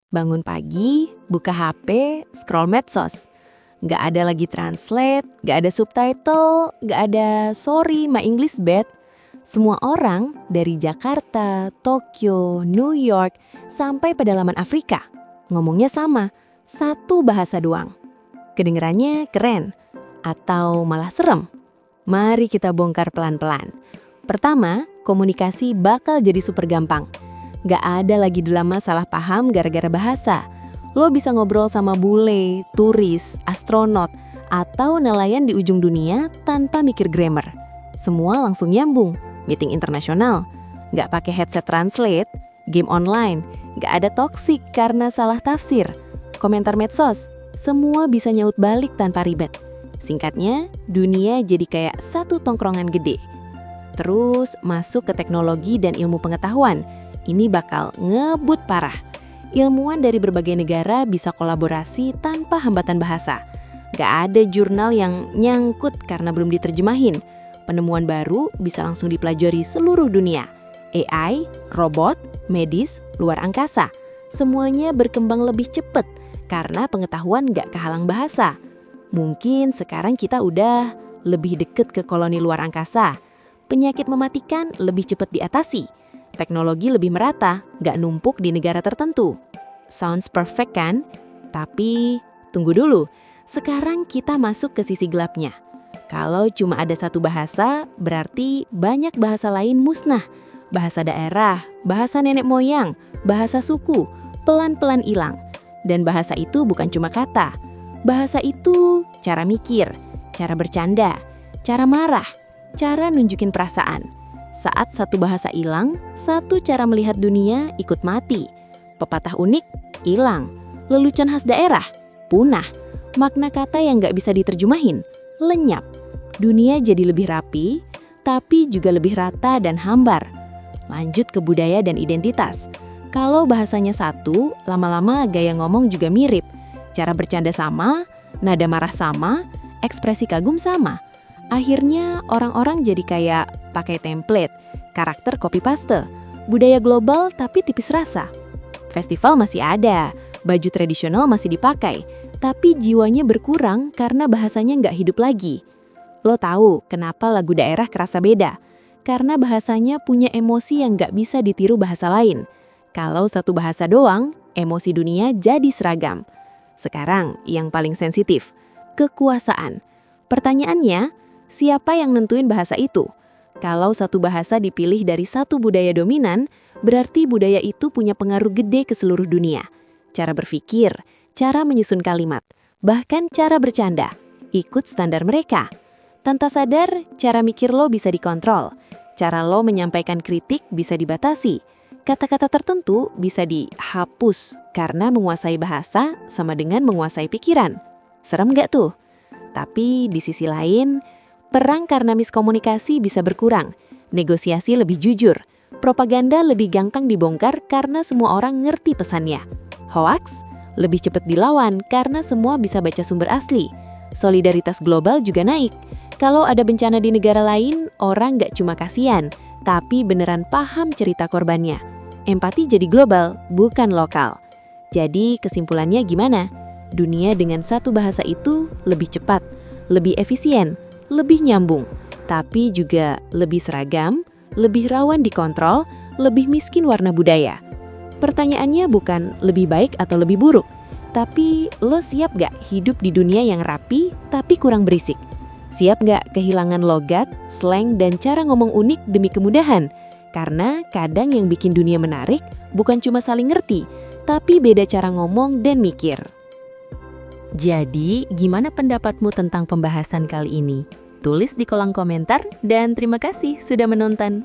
Bangun pagi, buka HP, scroll medsos. Nggak ada lagi translate, nggak ada subtitle, nggak ada sorry my English bad. Semua orang dari Jakarta, Tokyo, New York, sampai pedalaman Afrika ngomongnya sama, satu bahasa doang. Kedengerannya keren, atau malah serem? Mari kita bongkar pelan-pelan. Pertama, komunikasi bakal jadi super gampang. Gak ada lagi drama salah paham gara-gara bahasa. Lo bisa ngobrol sama bule, turis, astronot, atau nelayan di ujung dunia tanpa mikir grammar. Semua langsung nyambung. Meeting internasional, gak pakai headset translate, game online, gak ada toksik karena salah tafsir. Komentar medsos, semua bisa nyaut balik tanpa ribet. Singkatnya, dunia jadi kayak satu tongkrongan gede. Terus masuk ke teknologi dan ilmu pengetahuan. Ini bakal ngebut parah. Ilmuwan dari berbagai negara bisa kolaborasi tanpa hambatan bahasa. Gak ada jurnal yang nyangkut karena belum diterjemahin. Penemuan baru bisa langsung dipelajari seluruh dunia. AI, robot, medis, luar angkasa. Semuanya berkembang lebih cepat karena pengetahuan gak kehalang bahasa. Mungkin sekarang kita udah lebih deket ke koloni luar angkasa. Penyakit mematikan lebih cepat diatasi. Teknologi lebih merata, gak numpuk di negara tertentu. Sounds perfect kan? Tapi tunggu dulu, sekarang kita masuk ke sisi gelapnya. Kalau cuma ada satu bahasa, berarti banyak bahasa lain musnah. Bahasa daerah, bahasa nenek moyang, bahasa suku, pelan-pelan hilang. Dan bahasa itu bukan cuma kata. Bahasa itu cara mikir, cara bercanda, cara marah, cara nunjukin perasaan. Saat satu bahasa hilang, satu cara melihat dunia ikut mati. Pepatah unik, hilang. Lelucon khas daerah, punah. Makna kata yang gak bisa diterjemahin, lenyap. Dunia jadi lebih rapi, tapi juga lebih rata dan hambar. Lanjut ke budaya dan identitas. Kalau bahasanya satu, lama-lama gaya ngomong juga mirip. Cara bercanda sama, nada marah sama, ekspresi kagum sama. Akhirnya orang-orang jadi kayak pakai template, karakter copy-paste, budaya global tapi tipis rasa. Festival masih ada, baju tradisional masih dipakai, tapi jiwanya berkurang karena bahasanya nggak hidup lagi. Lo tahu kenapa lagu daerah kerasa beda? Karena bahasanya punya emosi yang nggak bisa ditiru bahasa lain. Kalau satu bahasa doang, emosi dunia jadi seragam. Sekarang yang paling sensitif, kekuasaan. Pertanyaannya, siapa yang nentuin bahasa itu? Kalau satu bahasa dipilih dari satu budaya dominan, berarti budaya itu punya pengaruh gede ke seluruh dunia. Cara berpikir, cara menyusun kalimat, bahkan cara bercanda, ikut standar mereka. Tanpa sadar, cara mikir lo bisa dikontrol. Cara lo menyampaikan kritik bisa dibatasi. Kata-kata tertentu bisa dihapus karena menguasai bahasa sama dengan menguasai pikiran. Serem gak tuh? Tapi di sisi lain, perang karena miskomunikasi bisa berkurang, negosiasi lebih jujur, propaganda lebih gampang dibongkar karena semua orang ngerti pesannya. Hoax lebih cepat dilawan karena semua bisa baca sumber asli. Solidaritas global juga naik. Kalau ada bencana di negara lain, orang nggak cuma kasihan, tapi beneran paham cerita korbannya. Empati jadi global, bukan lokal. Jadi kesimpulannya gimana? Dunia dengan satu bahasa itu lebih cepat, lebih efisien, lebih nyambung, tapi juga lebih seragam, lebih rawan dikontrol, lebih miskin warna budaya. Pertanyaannya bukan lebih baik atau lebih buruk, tapi lo siap gak hidup di dunia yang rapi tapi kurang berisik? Siap gak kehilangan logat, slang, dan cara ngomong unik demi kemudahan? Karena kadang yang bikin dunia menarik bukan cuma saling ngerti, tapi beda cara ngomong dan mikir. Jadi, gimana pendapatmu tentang pembahasan kali ini? Tulis di kolom komentar dan terima kasih sudah menonton.